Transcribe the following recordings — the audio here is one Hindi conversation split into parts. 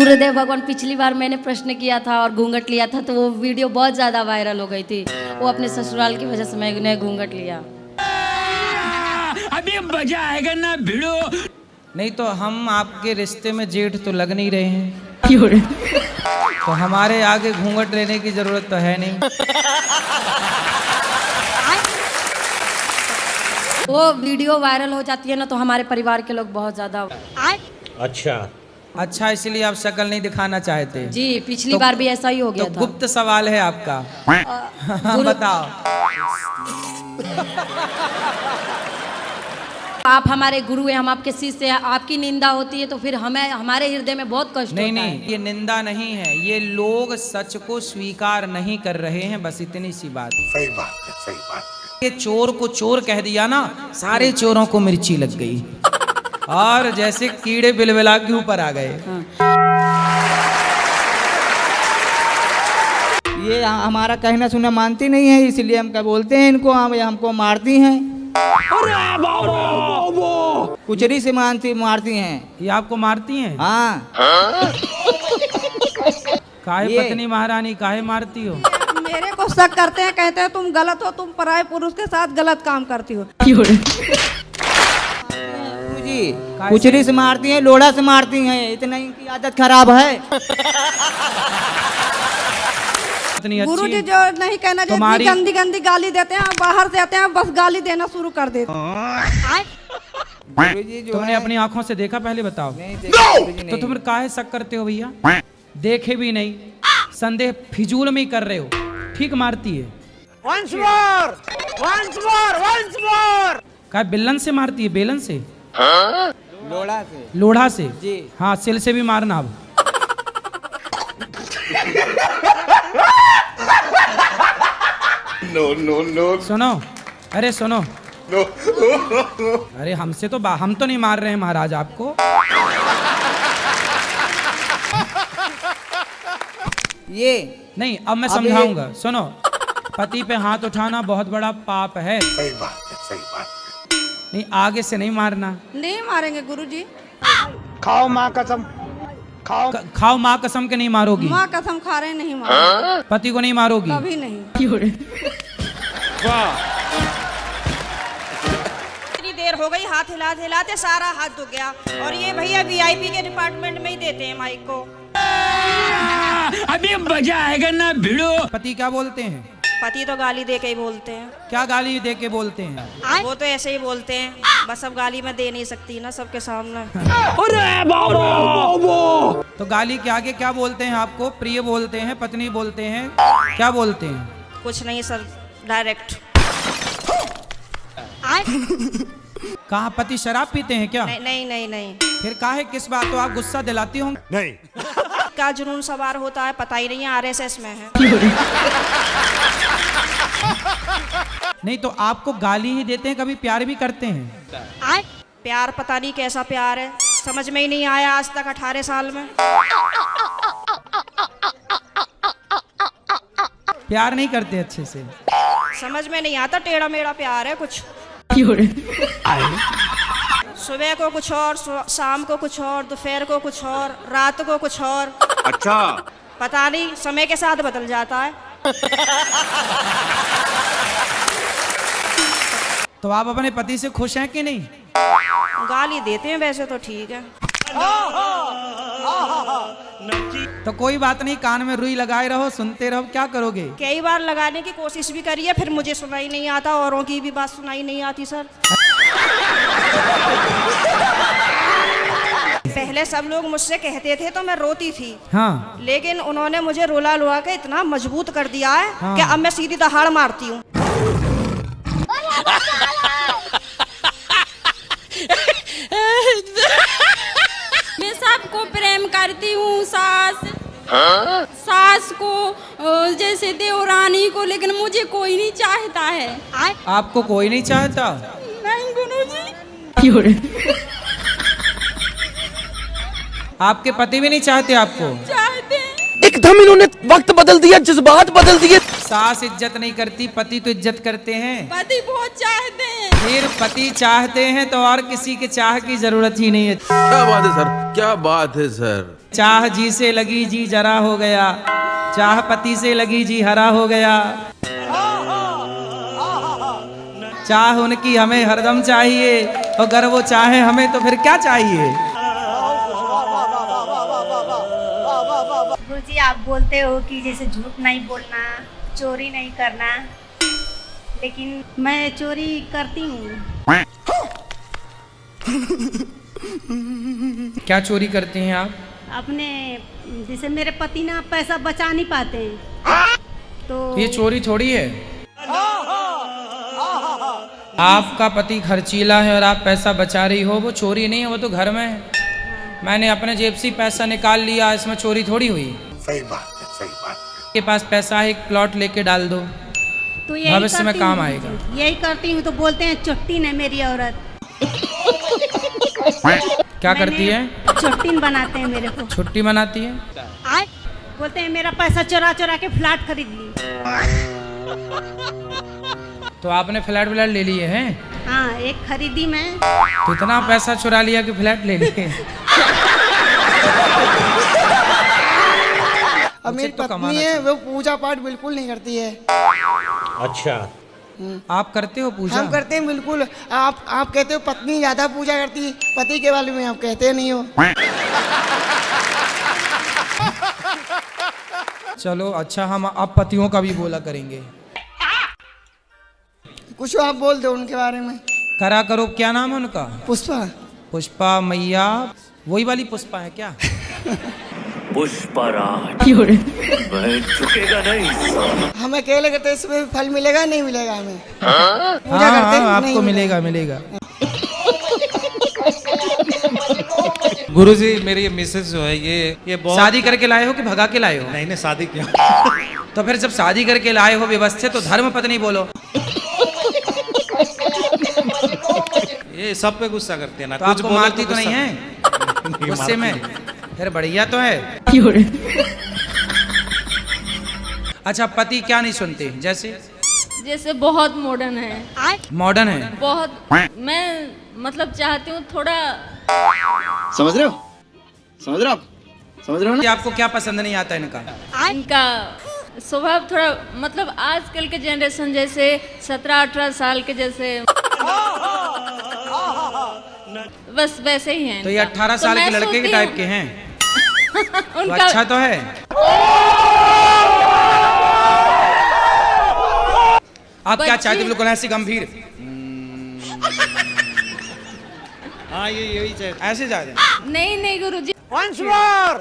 गुरुदेव भगवान, पिछली बार मैंने प्रश्न किया था और घूंघट लिया था तो वो वीडियो बहुत ज़्यादा वायरल हो गई थी। वो अपने ससुराल की वजह से मैंने घूंघट लिया। अभी मजा आएगा ना भिड़ो। नहीं तो हम आपके रिश्ते में जेठ तो लग नहीं रहे हैं, तो हमारे आगे घूंघट लेने की जरूरत तो है नहीं। वो वीडियो वायरल हो जाती है ना तो हमारे परिवार के लोग बहुत ज़्यादा। अच्छा, इसलिए आप शक्ल नहीं दिखाना चाहते? जी, पिछली बार भी ऐसा ही हो गया तो था। गुप्त सवाल है आपका। बताओ। आप हमारे गुरु हैं, हम आपके शिष्य हैं, आपकी निंदा होती है तो फिर हमें हमारे हृदय में बहुत कष्ट होता है। नहीं, ये निंदा नहीं है, ये लोग सच को स्वीकार नहीं कर रहे हैं, बस इतनी सी बात। सही बात है, सही बात है। ये चोर को चोर कह दिया ना, सारे चोरों को मिर्ची लग गई और जैसे कीड़े बिलबिला के ऊपर आ गए। ये हमारा कहना सुना मानती नहीं है, इसलिए हम क्या बोलते हैं इनको, हमको मारती हैं। कुचरी से मारती हैं। ये आपको मारती हैं? हाँ। काहे पत्नी महारानी, काहे मारती हो? मेरे को शक करते हैं, कहते हैं तुम गलत हो, तुम पराये पुरुष के साथ गलत काम करती हो। जी, कुचरी से मारती हैं, लोढ़ा से मारती हैं, इतना इनकी आदत खराब है। गुरु जी जो नहीं कहना चाहिए, गंदी गंदी गाली देते हैं, बाहर से आते हैं बस गाली देना शुरू कर देते हैं। तुमने अपनी आंखों से देखा? पहले बताओ। तो तुम काहे शक करते हो भैया? देखे भी नहीं, संदेह फिजूल में ही कर रहे हो। ठीक मारती है। once more। काहे बिल्लन से मारती है? बेलन से? लोढ़ा से। लोढ़ा से? जी। हाँ, सिल से भी मारना। अब नो। सुनो, अरे सुनो। अरे हमसे तो हम तो नहीं मार रहे हैं महाराज आपको। ये नहीं, अब मैं समझाऊंगा। सुनो, पति पे हाथ उठाना बहुत बड़ा पाप है। सही बात है, सही बात है। नहीं, आगे से नहीं मारना। नहीं मारेंगे गुरु जी। खाओ माँ कसम, खाओ माँ कसम के नहीं मारोगी? माँ कसम खा रहे नहीं मारेंगे। पति को नहीं मारोगी? कभी नहीं। इतनी देर हो गई, हाथ हिलाते हिलाते सारा हाथ दुख गया। और ये भैया वीआईपी के डिपार्टमेंट में ही देते हैं माइक को। अभी मजा आएगा ना भिड़ो। पति क्या बोलते हैं? पति तो गाली दे के ही बोलते हैं। क्या गाली दे के बोलते हैं? वो तो ऐसे ही बोलते हैं, बस अब गाली मैं दे नहीं सकती ना सबके सामने। तो गाली के आगे क्या बोलते हैं आपको? प्रिय बोलते हैं, पत्नी बोलते हैं, क्या बोलते हैं? कुछ नहीं सर, डायरेक्ट। कहाँ पति शराब पीते हैं क्या? नहीं। फिर काहे, किस बात तो आप गुस्सा दिलाती होंगे? नहीं। क्या जुनून सवार होता है पता ही नहीं, आरएसएस में है। नहीं तो आपको गाली ही देते हैं, कभी प्यार भी करते हैं? प्यार पता नहीं कैसा प्यार है, समझ में ही नहीं आया आज तक 18 साल में। प्यार नहीं करते अच्छे से? समझ में नहीं आता, टेढ़ा मेढ़ा प्यार है कुछ। सुबह को कुछ और, शाम को कुछ और, दोपहर को कुछ और, रात को कुछ और। अच्छा। पता नहीं, समय के साथ बदल जाता है। तो आप अपने पति से खुश हैं कि नहीं? गाली देते हैं वैसे तो ठीक है। तो कोई बात नहीं, कान में रुई लगाए रहो, सुनते रहो, क्या करोगे? कई बार लगाने की कोशिश भी करी है, फिर मुझे सुनाई नहीं आता, औरों की भी बात सुनाई नहीं आती सर। पहले सब लोग मुझसे कहते थे तो मैं रोती थी। हाँ। लेकिन उन्होंने मुझे रुला रुला के इतना मजबूत कर दिया है कि अब मैं सीधी दहाड़ मारती हूँ। मैं सबको प्रेम करती हूँ, सास को जैसे देवरानी को, लेकिन मुझे कोई नहीं चाहता है। आपको कोई नहीं चाहता? नहीं गुरुजी। आपके पति भी नहीं चाहते आपको? चाहते हैं। एकदम इन्होंने वक्त बदल दिया, जज्बात बदल दिए। सास इज्जत नहीं करती, पति तो इज्जत करते हैं। पति बहुत चाहते हैं। फिर पति चाहते हैं तो और किसी के चाह की जरूरत ही नहीं है। क्या बात है सर, क्या बात है सर। चाह जी से लगी जी जरा हो गया, चाह पति से लगी जी हरा हो गया, चाह उनकी हमें हरदम चाहिए, और अगर वो चाहे हमें तो फिर क्या चाहिए। गुरुजी आप बोलते हो कि जैसे झूठ नहीं बोलना, चोरी नहीं करना, लेकिन मैं चोरी करती हूँ। क्या चोरी करते हैं आप? अपने जैसे मेरे पति ना पैसा बचा नहीं पाते हैं तो ये चोरी थोड़ी है। आपका पति खर्चीला है और आप पैसा बचा रही हो, वो चोरी नहीं है, वो तो घर में है। मैंने अपने जेब से पैसा निकाल लिया, इसमें चोरी थोड़ी हुई। सही बात है, सही बात है। के पास पैसा है, एक प्लॉट लेके डाल दो, तो यही भविष्य में करती काम हूँ। आएगा। यही करती हूँ तो बोलते हैं चुट्टीन है मेरी औरत। क्या करती है? चुट्टीन बनाते हैं मेरे को। छुट्टी मनाती है। बोलते हैं मेरा पैसा चुरा चुरा के फ्लैट खरीद ली। तो आपने फ्लैट व्लैट ले लिए हैं? हाँ एक खरीदी मैं। तो इतना पैसा चुरा लिया कि फ्लैट ले लिए। अब मेरी तो पत्नी है, वो पूजा पाठ बिल्कुल नहीं करती है। अच्छा, आप करते हो पूजा? हम करते हैं बिल्कुल। आप कहते हो पत्नी ज्यादा पूजा करती है, पति के बारे में आप कहते नहीं हो। चलो अच्छा, हम अब पतियों का भी बोला करेंगे। कुछ आप बोल दो उनके बारे में। करा करो। क्या नाम है उनका? पुष्पा। पुष्पा मैया, वही वाली पुष्पा है क्या? हम अकेले करते हैं, इसमें फल मिलेगा नहीं मिलेगा हमें? पूजा हाँ, करते हैं, हाँ, नहीं आपको मिलेगा मिलेगा। गुरुजी मेरी ये मिसेज जो है ये बहुत शादी करके लाए हो कि भगा के लाए हो? नहीं नहीं शादी किया। तो फिर जब शादी करके लाए हो व्यवस्थित, तो धर्म पत्नी बोलो। ये सब पे गुस्सा करते हैं ना, तो कुछ आपको बोलो मारती तो गुस्सा- नहीं है गुस्से में? फिर बढ़िया तो है। अच्छा, पति क्या नहीं सुनते? जैसे बहुत मॉडर्न है, मॉडर्न है। बहुत। मैं मतलब चाहती हूँ थोड़ा। समझ रहे हो? समझ रहे हो आप? समझ रहे हो कि आपको क्या पसंद नहीं आता इनका? इनका स्वभाव थोड़ा मतलब आजकल के जनरेशन जैसे 17-18 साल के जैसे बस वैसे ही हैं। तो ये 18 तो साल मैं के लड़के के सोचती टाइप हूँ- के हैं। तो उनका अच्छा तो है। आप क्या चाहते हो? बिल्कुल ऐसे गंभीर, हाँ ये यही चाहिए। ऐसे जा रहे नहीं नहीं गुरुजी, once more,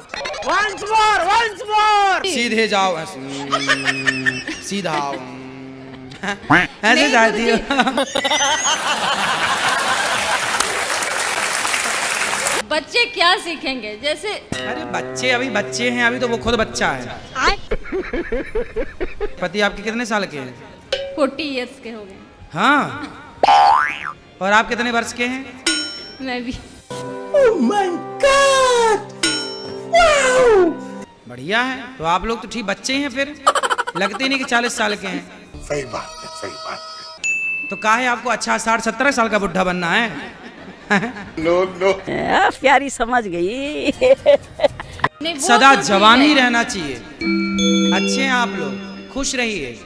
once more, once more। सीधे जाओ, सीधा आओ, ऐसे जाती हो। बच्चे क्या सीखेंगे? जैसे अरे बच्चे अभी बच्चे हैं, अभी तो वो खुद बच्चा है। पति आपके कितने साल के हैं? 40 इयर्स के हो गए। हाँ, और आप कितने वर्ष के हैं? मैं भी। बढ़िया है। तो आप लोग तो ठीक बच्चे हैं, फिर लगते नहीं कि 40 साल के हैं। सही बात है, सही बात है। तो काहे आपको अच्छा 60-70 साल का बुढ़ा बनना है? No no. प्यारी समझ गई। नहीं, वो सदा तो ठीक जवान है। ही रहना चाहिए। अच्छे हैं आप लोग, खुश रहिए।